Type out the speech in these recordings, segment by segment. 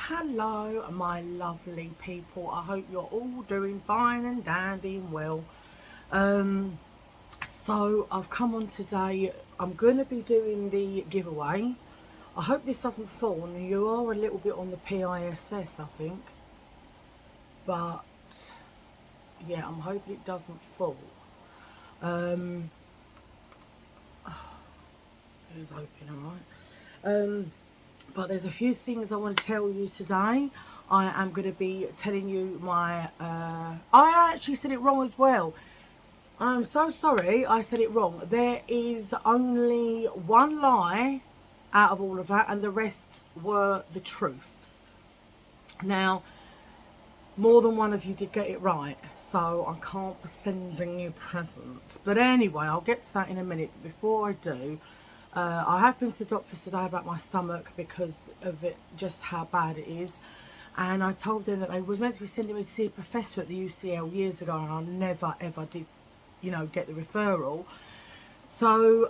Hello my lovely people, I hope you're all doing fine and dandy and well. um so I've come on today. I'm going to be doing the giveaway. I hope this doesn't fall, and you are a little bit on the PISS, I think, but yeah, I'm hoping it doesn't fall. um Who's hoping? All right. But there's a few things I want to tell you today. I am going to be telling you my I actually said it wrong as well. I'm so sorry, I said it wrong. There is only one lie out of all of that, and the rest were the truths. Now, more than one of you did get it right, so I can't be sending you presents. But anyway, I'll get to that in a minute. But before I do, I have been to the doctors today about my stomach because of it, just how bad it is. And I told them that they was meant to be sending me to see a professor at the UCL years ago, and I never ever did, get the referral. So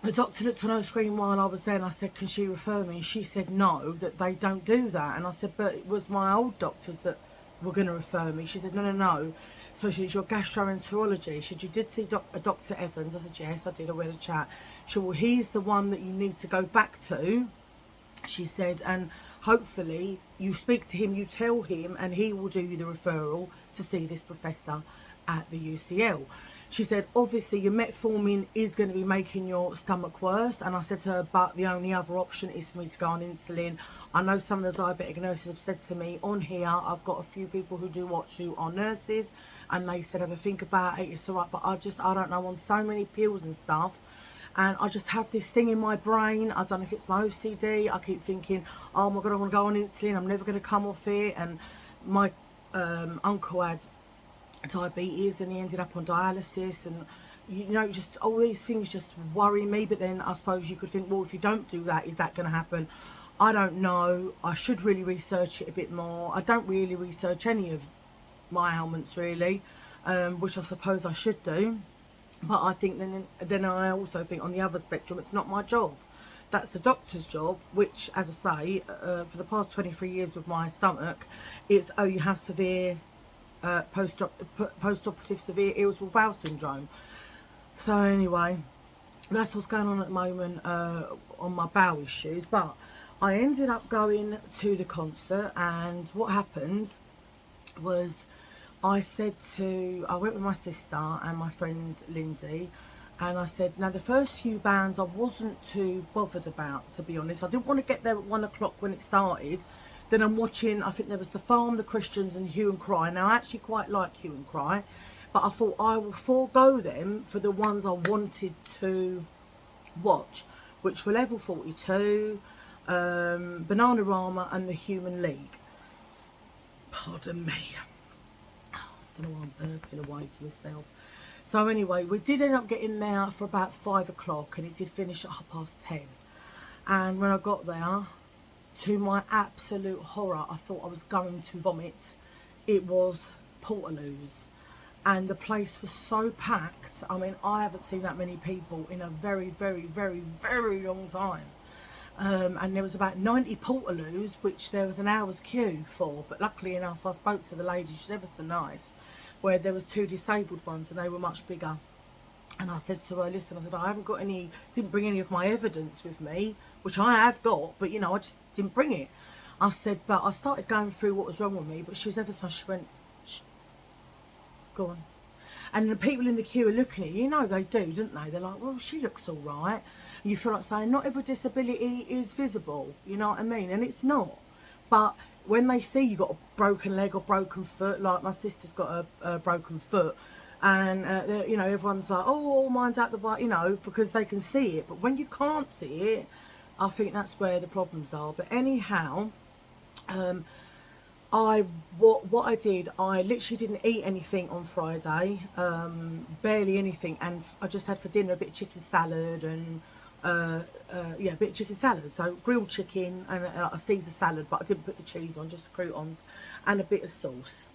the doctor looked on her screen while I was there, and I said, can she refer me? She said no, that they don't do that. And I said, but it was my old doctors that were going to refer me. She said, no, no, no. So she said, your gastroenterology. She said, you did see a Dr. Evans? I said, yes, I did. I had a chat. She said, well, he's the one that you need to go back to. She said, and hopefully you speak to him, you tell him, and he will do you the referral to see this professor at the UCL. She said, obviously your metformin is going to be making your stomach worse. And I said to her, but the only other option is for me to go on insulin. I know some of the diabetic nurses have said to me on here, I've got a few people who do watch who are nurses, and they said, have a think about it, it's all right. But I don't know, on so many pills and stuff, and I just have this thing in my brain. I don't know if it's my OCD. I keep thinking, oh my God, I want to go on insulin, I'm never going to come off it. And my uncle had diabetes, and he ended up on dialysis, and just all these things just worry me. But then I suppose you could think, well, if you don't do that, is that going to happen? I don't know. I should really research it a bit more. I don't really research any of my ailments really, which I suppose I should do. But I think then I also think, on the other spectrum, it's not my job. That's the doctor's job, which, as I say, for the past 23 years with my stomach, it's, oh, you have severe post-operative severe irritable bowel syndrome. So anyway, that's what's going on at the moment on my bowel issues. But I ended up going to the concert, and what happened was, I went with my sister and my friend Lindsay, and I said, now the first few bands I wasn't too bothered about, to be honest. I didn't want to get there at 1 o'clock when it started. Then I'm watching, I think there was The Farm, The Christians and Hue and Cry. Now I actually quite like Hue and Cry, but I thought I will forego them for the ones I wanted to watch, which were Level 42, Bananarama and The Human League. Pardon me. I don't know why I'm burping away to myself. So anyway, we did end up getting there for about 5 o'clock, and it did finish at 10:30. And when I got there, to my absolute horror, I thought I was going to vomit. It was Portaloos, and the place was so packed. I mean, I haven't seen that many people in a very, very, very, very long time. And there was about 90 Portaloos, which there was an hour's queue for. But luckily enough, I spoke to the lady, she's ever so nice, where there was 2 disabled ones, and they were much bigger. And I said to her, listen, I said, I haven't got didn't bring any of my evidence with me, which I have got, but I just didn't bring it. I said, but I started going through what was wrong with me, but she was ever so, she went, shh, go on. And the people in the queue are looking at you, they do, don't they? They're like, well, she looks all right. And you feel like saying, not every disability is visible, you know what I mean? And it's not. But when they see you got a broken leg or broken foot, like my sister's got a broken foot, and everyone's like, oh, mine's out the way, because they can see it. But when you can't see it, I think that's where the problems are. But anyhow, what I did, I literally didn't eat anything on Friday, barely anything, and I just had for dinner a bit of chicken salad and a bit of chicken salad. So grilled chicken and a Caesar salad, but I didn't put the cheese on, just croutons and a bit of sauce.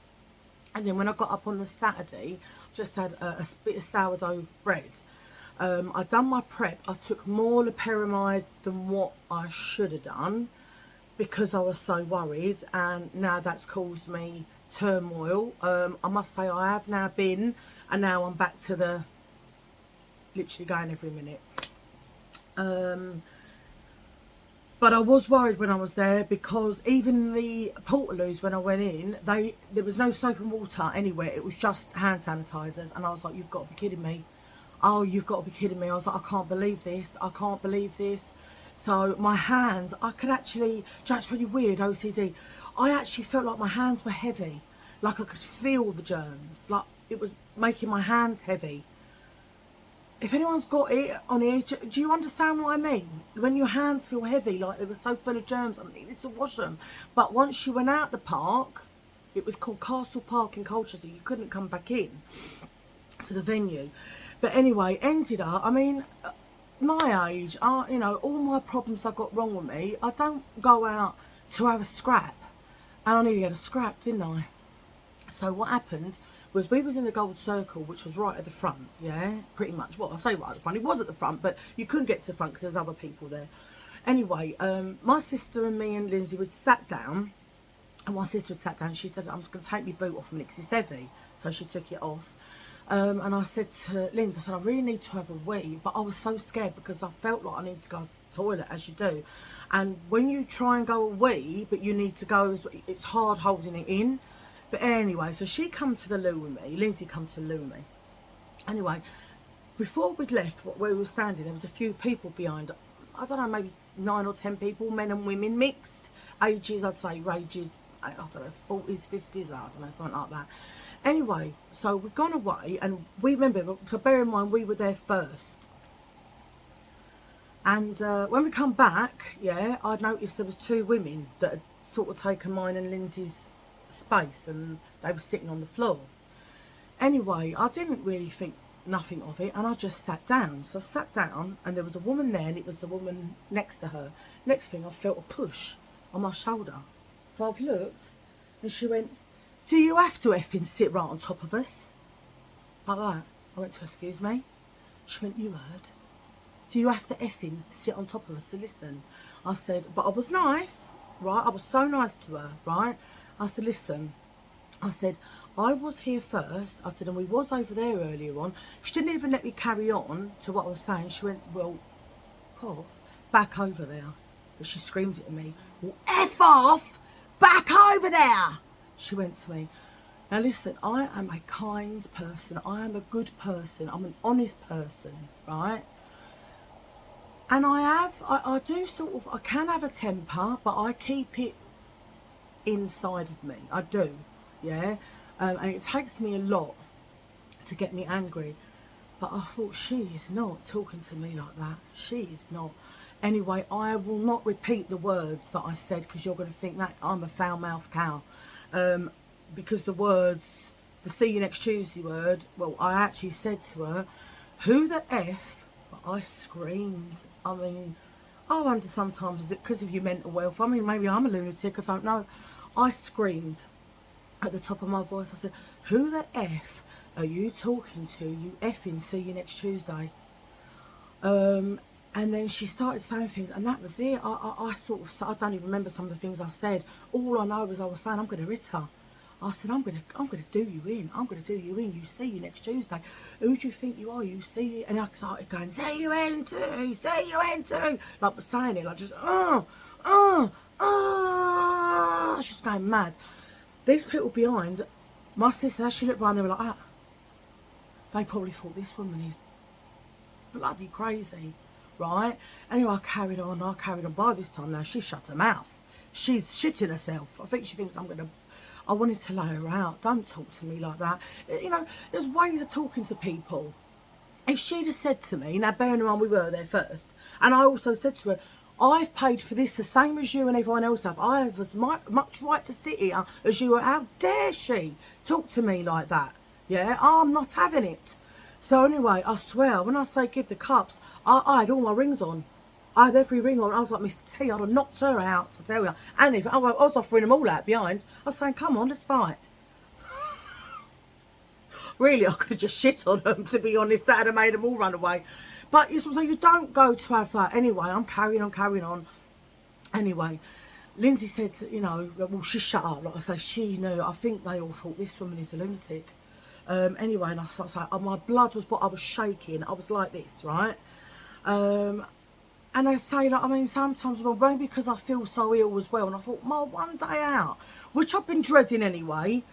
And then when I got up on the Saturday, just had a bit of sourdough bread. I'd done my prep. I took more loperamide than what I should have done. because I was so worried, and now that's caused me turmoil. I must say I have now been, and now I'm back to the literally going every minute. But I was worried when I was there, because even the portaloos, when I went in, there was no soap and water anywhere. It was just hand sanitizers, and I was like, you've got to be kidding me. Oh, you've got to be kidding me. I was like, I can't believe this. I can't believe this. So my hands, I could actually, that's really weird, OCD. I actually felt like my hands were heavy. Like I could feel the germs. Like it was making my hands heavy. If anyone's got it on here, do you understand what I mean? When your hands feel heavy, like they were so full of germs, I needed to wash them. But once you went out the park, it was called Castle Park in Colchester, you couldn't come back in to the venue. But anyway, ended up, I mean, my age, you know, all my problems I've got wrong with me, I don't go out to have a scrap. And I nearly had a scrap, didn't I? So what happened was, we was in the gold circle, which was right at the front, yeah, pretty much. Well, I say right at the front, it was at the front, but you couldn't get to the front because there's other people there. Anyway, my sister and me and Lindsay would sat down, and my sister had sat down, she said, I'm going to take my boot off from Nick, 'cause it's heavy. So she took it off. And I said to Lindsay, I said, I really need to have a wee, but I was so scared because I felt like I needed to go to the toilet, as you do. And when you try and go a wee, but you need to go, it's hard holding it in. But anyway, so she come to the loo with me, Lindsay come to the loo with me. Anyway, before we'd left, where we were standing, there was a few people behind, I don't know, maybe 9 or 10 people, men and women, mixed ages, I'd say ages, I don't know, 40s, 50s, I don't know, something like that. Anyway, so we'd gone away, and we remember, so bear in mind, we were there first. And when we come back, yeah, I'd noticed there was 2 women that had sort of taken mine and Lindsay's space, and they were sitting on the floor. Anyway, I didn't really think nothing of it, and I just sat down. So I sat down, and there was a woman there, and it was the woman next to her. Next thing, I felt a push on my shoulder. So I've looked, and she went, do you have to effing sit right on top of us? Like that. I went to her, excuse me? She went, you heard? Do you have to effing sit on top of us to listen? I said, but I was nice, right? I was so nice to her, right? I said, listen, I said, I was here first. I said, and we was over there earlier on. She didn't even let me carry on to what I was saying. She went, well, cough, back over there. But she screamed at me, well, F off, back over there. She went to me. Now listen, I am a kind person. I am a good person. I'm an honest person, right? And I do sort of, I can have a temper, but I keep it inside of me. I do, yeah? And it takes me a lot to get me angry. But I thought, she is not talking to me like that. She is not. Anyway, I will not repeat the words that I said, because you're going to think that I'm a foul-mouthed cow. Because the words, the see you next Tuesday word, well, I actually said to her, who the F? But I screamed. I mean, I wonder sometimes, is it because of your mental health? I mean, maybe I'm a lunatic, I don't know. I screamed at the top of my voice. I said, who the F are you talking to? You effing see you next Tuesday. And then she started saying things, and that was it. I sort of, I don't even remember some of the things I said. All I know was I was saying, I'm going to hit her. I said, I'm gonna do you in. I'm gonna do you in. You see you next Tuesday. Who do you think you are? You see. And I started going, see you in too. See you in too. Like saying it, like just she's going mad. These people behind, my sister, as she looked behind, they were like, ah. They probably thought this woman is bloody crazy, right? Anyway, I carried on. By this time now, she shut her mouth. She's shitting herself. I think she thinks I wanted to lay her out. Don't talk to me like that. You know, there's ways of talking to people. If she'd have said to me, now bearing in mind we were there first, and I also said to her, I've paid for this the same as you and everyone else have. I have as much right to sit here as you. How dare she talk to me like that? Yeah, I'm not having it. So anyway, I swear, when I say give the cups, I had all my rings on. I had every ring on. I was like, Mr. T, I'd have knocked her out, to tell you. And if I was offering them all out behind, I was saying, come on, let's fight. Really, I could have just shit on them, to be honest. That would have made them all run away. But so you don't go to have that. Anyway, I'm carrying on. Anyway, Lindsay said, you know, well, she shut up. Like I say, she knew. I think they all thought this woman is a lunatic. Anyway, and I started saying, oh, my blood was what I was shaking. I was like this, right? And I say, like, I mean, sometimes, well, maybe because I feel so ill as well. And I thought, my one day out, which I've been dreading anyway.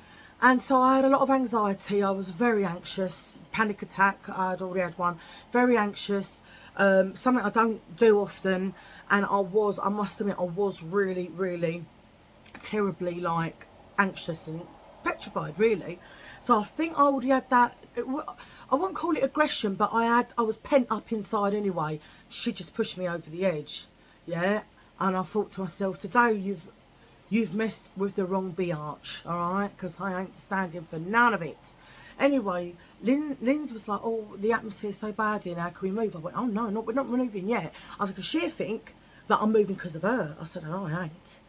And so I had a lot of anxiety. I was very anxious, panic attack. I had already had one. Very anxious. Something I don't do often. And I must admit, I was really, really terribly, like, anxious and petrified, really. So I think I already had that. I wouldn't call it aggression, but I was pent up inside anyway. She just pushed me over the edge, yeah. And I thought to myself, today you've messed with the wrong biatch, all right? Because I ain't standing for none of it. Anyway, Lynn's was like, oh, the atmosphere's so bad here now, can we move? I went, oh no, we're not moving yet. I was like, does she think that I'm moving because of her? I said, oh, I ain't.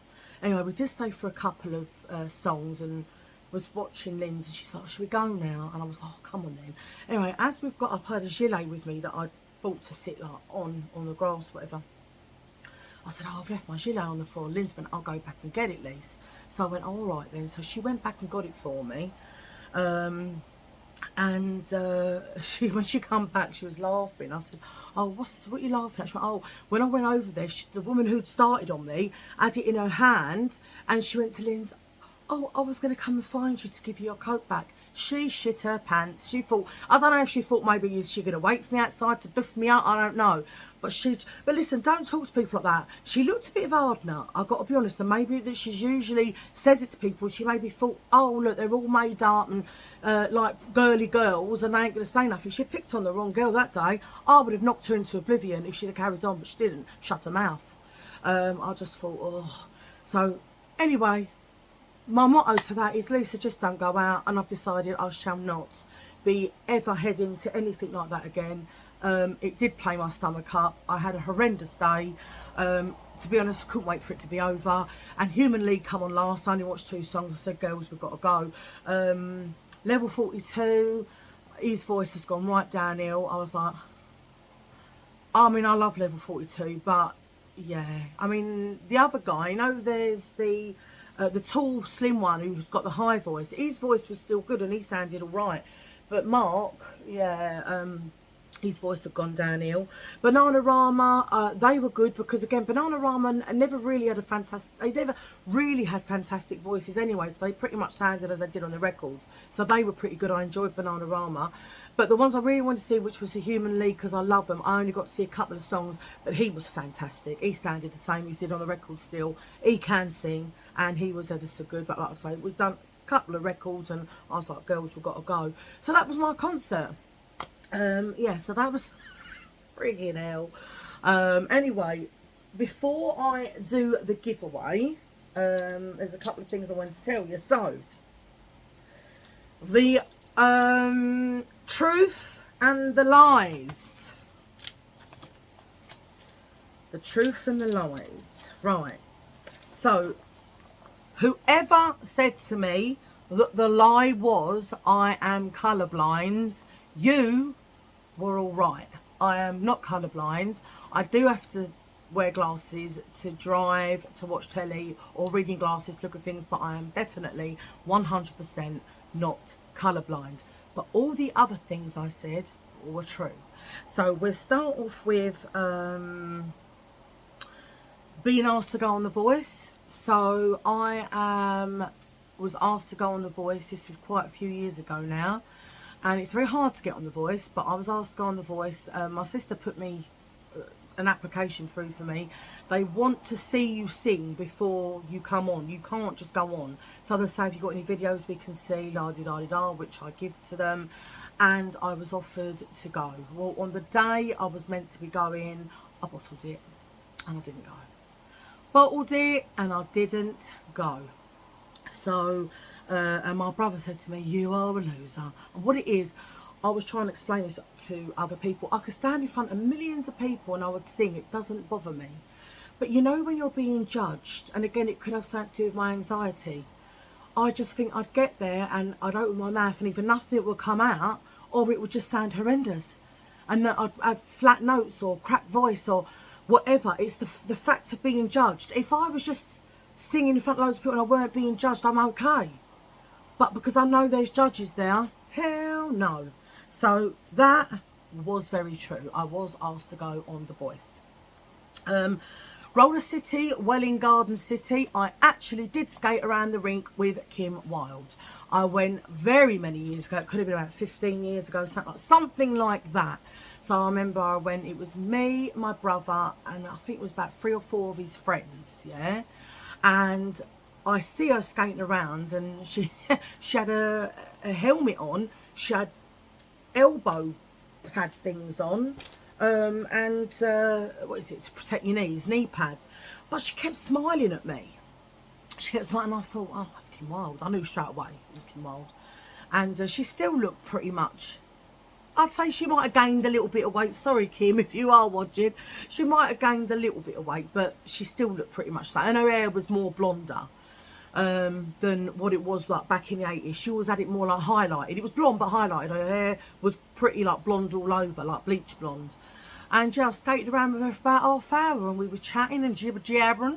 Anyway, we did stay for a couple of songs and was watching Lynn's, and she's like, should we go now? And I was like, oh, come on then. Anyway, as we've got up, I had a gilet with me that I bought to sit like on the grass, whatever. I said, oh, I've left my gilet on the floor. Lynn's went, I'll go back and get it, Lise. So I went, all right then. So she went back and got it for me. And when she come back, she was laughing. I said, oh, what are you laughing at? She went, oh, when I went over there, the woman who'd started on me had it in her hand, and she went to Lynn's, oh, I was going to come and find you to give you your coat back. She shit her pants. She thought, I don't know if she thought maybe is she going to wait for me outside to duff me out, I don't know. But listen, don't talk to people like that. She looked a bit of a hard nut, I've got to be honest, and maybe that she's usually says it to people. She maybe thought, oh, look, they're all made up and like girly girls and they ain't going to say nothing. She picked on the wrong girl that day. I would have knocked her into oblivion if she'd have carried on, but she didn't. Shut her mouth. I just thought, oh. So, anyway, my motto to that is, Lisa, just don't go out, and I've decided I shall not be ever heading to anything like that again. It did play my stomach up. I had a horrendous day. To be honest, I couldn't wait for it to be over. And Human League come on last. I only watched 2 songs. I said, girls, we've got to go. Level 42, his voice has gone right downhill. I was like, I mean, I love Level 42, but yeah. I mean, the other guy, you know, there's the tall, slim one who's got the high voice. His voice was still good and he sounded all right. But Mark, yeah, his voice had gone downhill. Bananarama, they were good because, again, Bananarama never really had they never really had fantastic voices anyway, so they pretty much sounded as they did on the records. So they were pretty good. I enjoyed Bananarama. But the ones I really wanted to see, which was the Human League, because I love them, I only got to see a couple of songs, but he was fantastic. He sounded the same as he did on the record still. He can sing, and he was ever so good. But like I say, we've done a couple of records, and I was like, girls, we've got to go. So that was my concert. Yeah, so that was friggin' hell. Anyway, before I do the giveaway, there's a couple of things I want to tell you. So, the truth and the lies. The truth and the lies. Right. So, whoever said to me that the lie was I am colourblind, you were all right. I am not colourblind. I do have to wear glasses to drive, to watch telly, or reading glasses to look at things, but I am definitely 100% not colourblind. But all the other things I said were true. So we'll start off with being asked to go on The Voice. So I was asked to go on The Voice. This was quite a few years ago now. And it's very hard to get on The Voice, but I was asked to go on The Voice. My sister put me an application through for me. They want to see you sing before you come on. You can't just go on. So they say, have you got any videos we can see, la-di-da-di-da, which I give to them. And I was offered to go. Well, on the day I was meant to be going, I bottled it and I didn't go. Bottled it and I didn't go. So, and my brother said to me, you are a loser. And what it is, I was trying to explain this to other people. I could stand in front of millions of people and I would sing. It doesn't bother me. But you know when you're being judged, and again, it could have something to do with my anxiety. I just think I'd get there and I'd open my mouth and either nothing would come out or it would just sound horrendous. And that I'd have flat notes or cracked voice or whatever. It's the fact of being judged. If I was just singing in front of loads of people and I weren't being judged, I'm okay. But because I know there's judges there, hell no. So that was very true. I was asked to go on The Voice. Roller City, Welling Garden City, I actually did skate around the rink with Kim Wilde. I went very many years ago, it could have been about 15 years ago, something like that. So I remember I went, it was me, my brother, and I think it was about 3 or 4 of his friends, yeah? And I see her skating around and she had a helmet on, she had elbow pad things on, and what is it, to protect your knees, knee pads. But she kept smiling at me. She kept smiling, and I thought, oh, that's Kim Wilde. I knew straight away it was Kim Wilde. And she still looked pretty much, I'd say she might have gained a little bit of weight. Sorry, Kim, if you are watching. She might have gained a little bit of weight, but she still looked pretty much the same. And her hair was more blonder than what it was like back in the 80s. She always had it more like highlighted. It was blonde but highlighted. Her hair was pretty like blonde all over, like bleach blonde. And yeah, I skated around with her for about half hour and we were chatting and jibber-jabbering.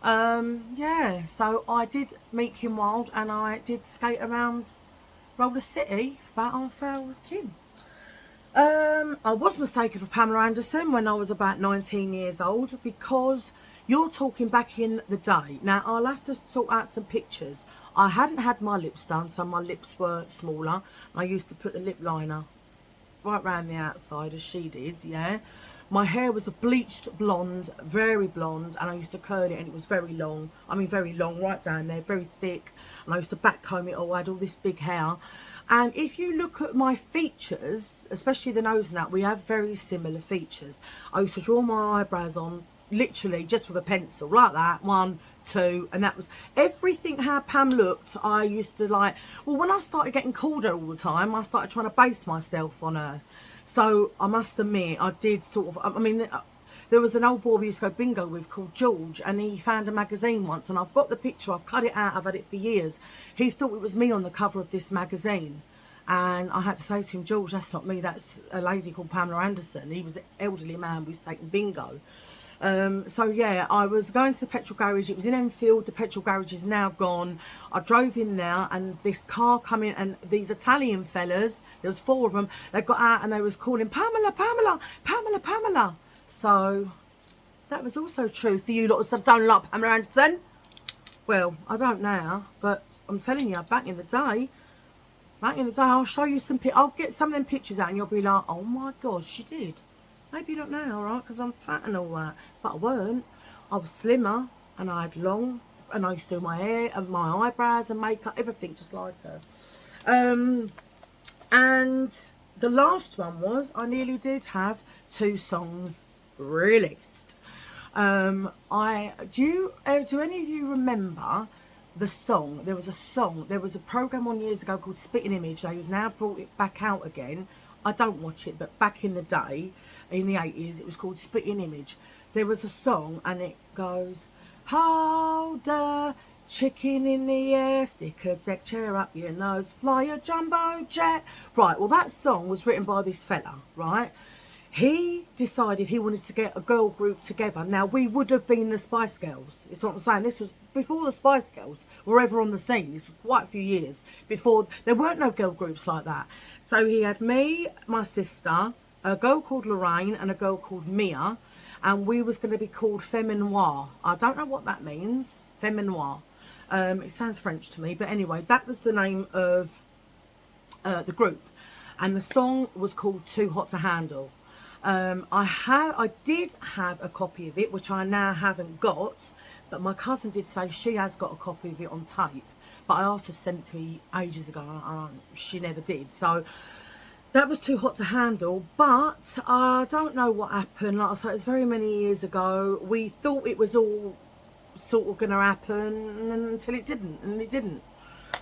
Yeah, so I did meet Kim Wilde and I did skate around Roller City for about half hour with Kim. I was mistaken for Pamela Anderson when I was about 19 years old, because you're talking back in the day. Now, I'll have to sort out some pictures. I hadn't had my lips done, so my lips were smaller. I used to put the lip liner right round the outside as she did, yeah. My hair was a bleached blonde, very blonde, and I used to curl it and it was very long. I mean very long, right down there, very thick. And I used to back comb it all, I had all this big hair. And if you look at my features, especially the nose and that, we have very similar features. I used to draw my eyebrows on literally just with a pencil, like that, 1, 2, and that was everything. How Pam looked, I used to like, well, when I started getting called her all the time, I started trying to base myself on her. So I must admit, I did sort of, I mean, there was an old boy we used to go bingo with called George, and he found a magazine once, and I've got the picture, I've cut it out, I've had it for years. He thought it was me on the cover of this magazine, and I had to say to him, George, that's not me, that's a lady called Pamela Anderson. He was the elderly man who was taking bingo. So yeah, I was going to the petrol garage. It was in Enfield. The petrol garage is now gone. I drove in there and this car coming, and these Italian fellas, there was 4 of them, they got out and they was calling Pamela, Pamela, Pamela, Pamela. So that was also true for you lot that don't like Pamela Anderson. Well, I don't now, but I'm telling you, back in the day, I'll show you some I'll get some of them pictures out and you'll be like, oh my god, she did. Maybe not now, right, because I'm fat and all that, but I weren't. I was slimmer and I had long, and I used to do my hair and my eyebrows and makeup, everything just like her. And the last one was, I nearly did have 2 songs released. Do any of you remember the song? There was a program on years ago called Spitting Image. They've now brought it back out again. I don't watch it, but back in the day, in the 80s, it was called Spitting Image. There was a song and it goes, hold a chicken in the air, stick a deck chair up your nose, fly a jumbo jet. Right, well, that song was written by this fella, right? He decided he wanted to get a girl group together. Now, we would have been the Spice Girls. It's what I'm saying. This was before the Spice Girls were ever on the scene. This was quite a few years before. There weren't no girl groups like that. So he had me, my sister, a girl called Lorraine and a girl called Mia, and we was going to be called Feminoir. I don't know what that means, Feminoir. It sounds French to me, but anyway, that was the name of the group, and the song was called Too Hot to Handle. I did have a copy of it, which I now haven't got, but my cousin did say she has got a copy of it on tape, but I asked her to send it to me ages ago, and she never did. So that was Too Hot to Handle, but I don't know what happened. Like I said, it was very many years ago. We thought it was all sort of going to happen until it didn't, and it didn't.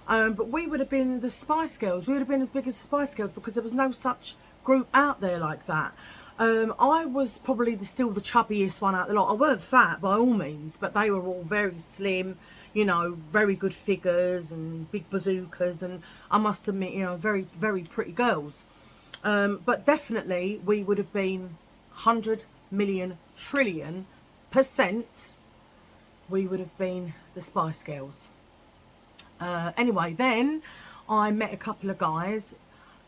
But we would have been the Spice Girls. We would have been as big as the Spice Girls because there was no such group out there like that. I was probably still the chubbiest one out the lot. I weren't fat by all means, but they were all very slim, you know, very good figures and big bazookas, and I must admit, you know, very, very pretty girls. But definitely we would have been 100 million trillion %. We would have been the Spice Girls. Anyway, then I met a couple of guys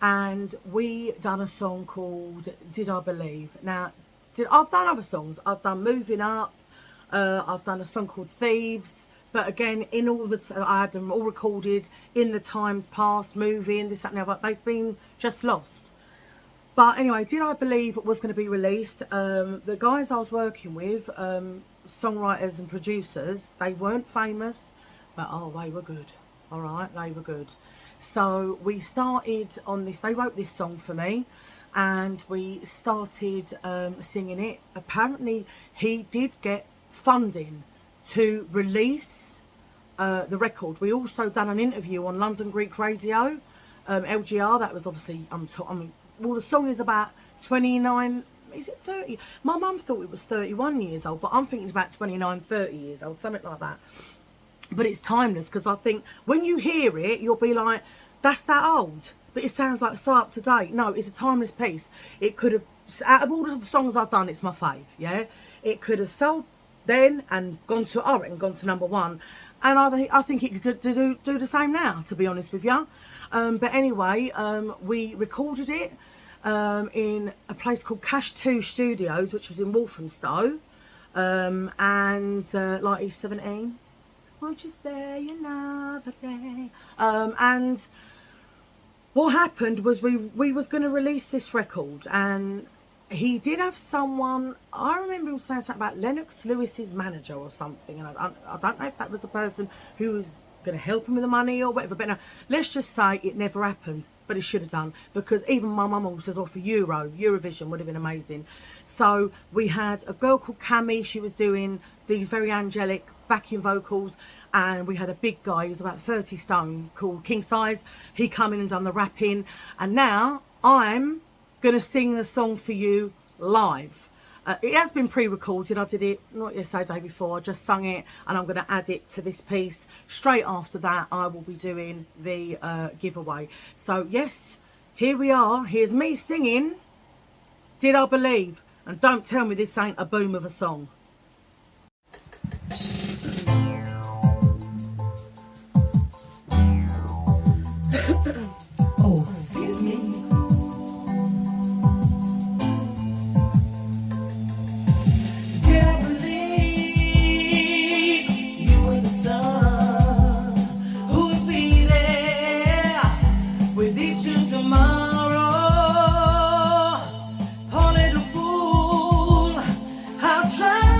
and we done a song called Did I Believe. Now, I've done other songs. I've done Moving Up. I've done a song called Thieves. But again, in all I had them all recorded in the times past, moving, this, that and the other. They've been just lost. But anyway, Did I Believe was going to be released. The guys I was working with, songwriters and producers, they weren't famous, but oh, they were good. All right, they were good. So we started on this. They wrote this song for me, and we started singing it. Apparently, he did get funding to release the record. We also done an interview on London Greek Radio, LGR. That was obviously, well, the song is about 29, is it 30? My mum thought it was 31 years old, but I'm thinking about 29, 30 years old, something like that. But it's timeless, because I think when you hear it, you'll be like, that's that old. But it sounds like so up to date. No, it's a timeless piece. It could have, out of all the songs I've done, it's my fave, yeah? It could have sold then and gone to, I reckon, gone to number one. And I think it could do the same now, to be honest with you. But anyway, we recorded it in a place called Cash 2 Studios, which was in Walthamstow. And like he's 17. Won't you stay another day? And what happened was we was going to release this record, and he did have someone, I remember him saying something about Lennox Lewis's manager or something, and I don't know if that was the person who was going to help him with the money or whatever, but no, let's just say it never happened, but it should have done, because even my mum always says, oh, for Eurovision would have been amazing. So we had a girl called Cammy, she was doing these very angelic backing vocals, and we had a big guy, he was about 30 stone, called King Size. He come in and done the rapping, and now I'm going to sing the song for you live. It has been pre-recorded. I did it not yesterday, the day before. I just sung it, and I'm going to add it to this piece. Straight after that, I will be doing the giveaway. So yes, here we are. Here's me singing Did I Believe? And don't tell me this ain't a boom of a song. Oh, excuse me. Try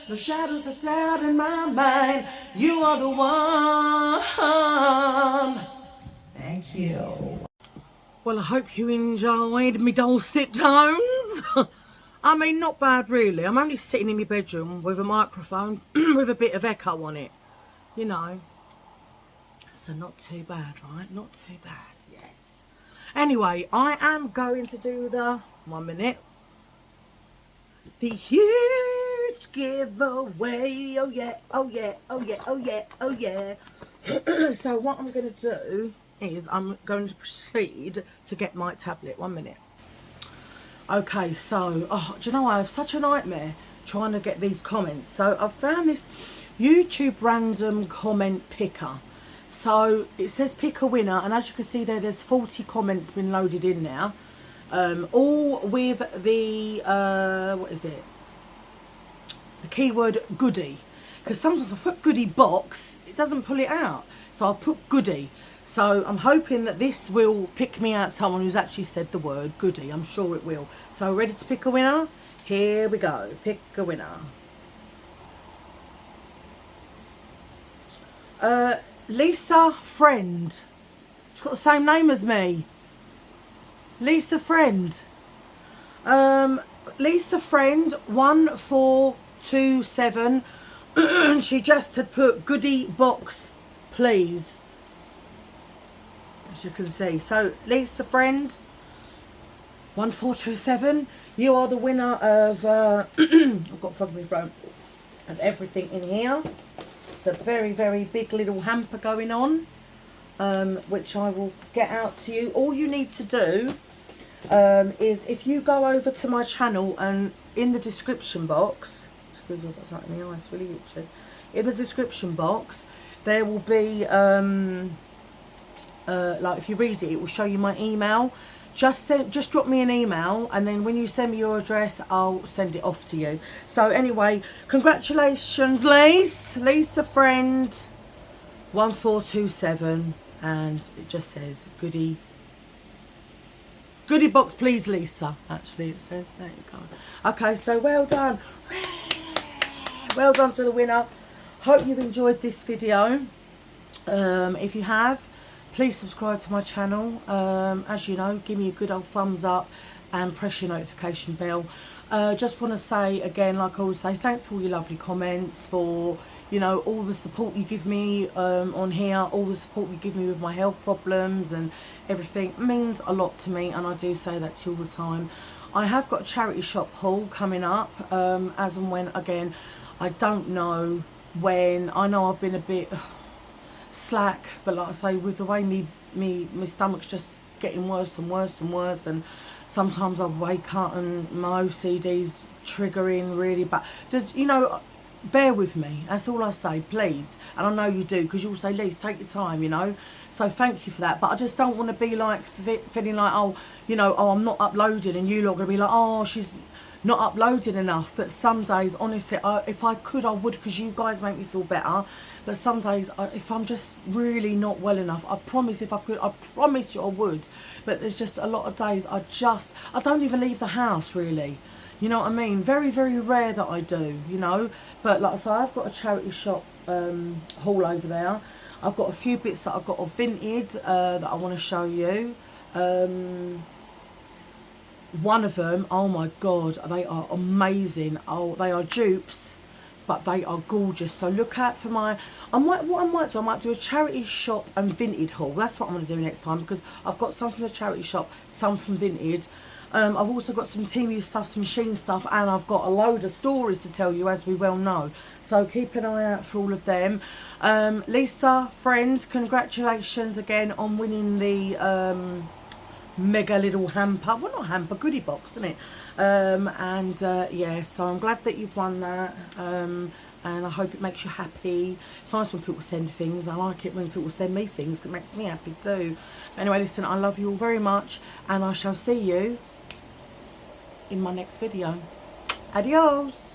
No shadows of doubt in my mind. You are the one. Thank you. Well, I hope you enjoyed me dulcet tones. I mean, not bad really. I'm only sitting in my bedroom with a microphone with a bit of echo on it, you know. So not too bad, right? Not too bad, yes. Anyway, I am going to do the, 1 minute, the huge giveaway. Oh yeah, oh yeah, oh yeah, oh yeah, oh yeah. So what I'm going to do is I'm going to proceed to get my tablet. 1 minute. Okay, so, do you know, I have such a nightmare trying to get these comments. So I've found this YouTube random comment picker. So it says pick a winner, and as you can see there's 40 comments been loaded in now. All with the, what is it? The keyword goodie. Because sometimes I put goodie box, it doesn't pull it out. So I'll put goodie. So I'm hoping that this will pick me out someone who's actually said the word goodie. I'm sure it will. So ready to pick a winner? Here we go. Pick a winner. Lisa Friend. She's got the same name as me. Lisa Friend. Lisa Friend 1427. She just had put goodie box, please. As you can see. So Lisa Friend 1427, you are the winner of I've got frog in my throat, of everything in here. It's a very, very big little hamper going on, which I will get out to you. All you need to do is, if you go over to my channel, and in the description box, excuse me, I've got something in my eye, it's really itchy. In the description box there will be like, if you read it, it will show you my email. Just drop me an email, and then when you send me your address, I'll send it off to you. So anyway, congratulations, Lisa Friend 1427, and it just says goodie box, please, Lisa. Actually, it says, there you go. Okay, so well done. Well done to the winner. Hope you've enjoyed this video. If you have, please subscribe to my channel. As you know, give me a good old thumbs up and press your notification bell. Just want to say again, like I always say, thanks for all your lovely comments, for, you know, all the support you give me on here, all the support you give me with my health problems and everything. It means a lot to me, and I do say that to you all the time. I have got a charity shop haul coming up, as and when, again, I don't know when. I know I've been a bit slack, but like I say, with the way my stomach's just getting worse and worse and worse, and sometimes I wake up and my OCD's triggering really bad. There's, you know, bear with me, that's all I say, please. And I know you do, because you'll say, Liz, take your time, you know. So thank you for that. But I just don't want to be like feeling like, oh, you know, oh, I'm not uploading, and you lot are going to be like, oh, she's not uploading enough. But some days, honestly, if I could, I would, because you guys make me feel better. But some days, if I'm just really not well enough, I promise, if I could, I promise you I would. But there's just a lot of days I don't even leave the house, really. You know what I mean? Very, very rare that I do, you know. But like I say, I've got a charity shop haul over there. I've got a few bits that I've got of vintage that I want to show you. One of them, oh my God, they are amazing. Oh, they are dupes, but they are gorgeous. So look out for my, I might do a charity shop and vintage haul. That's what I'm going to do next time, because I've got some from the charity shop, some from vintage. I've also got some Temu stuff, some Shein stuff, and I've got a load of stories to tell you, as we well know. So keep an eye out for all of them. Lisa Friend, congratulations again on winning the mega little hamper. Well, not hamper, goodie box, isn't it? Yeah, so I'm glad that you've won that. And I hope it makes you happy. It's nice when people send things. I like it when people send me things, because it makes me happy too. Anyway, listen, I love you all very much, and I shall see you in my next video. Adios.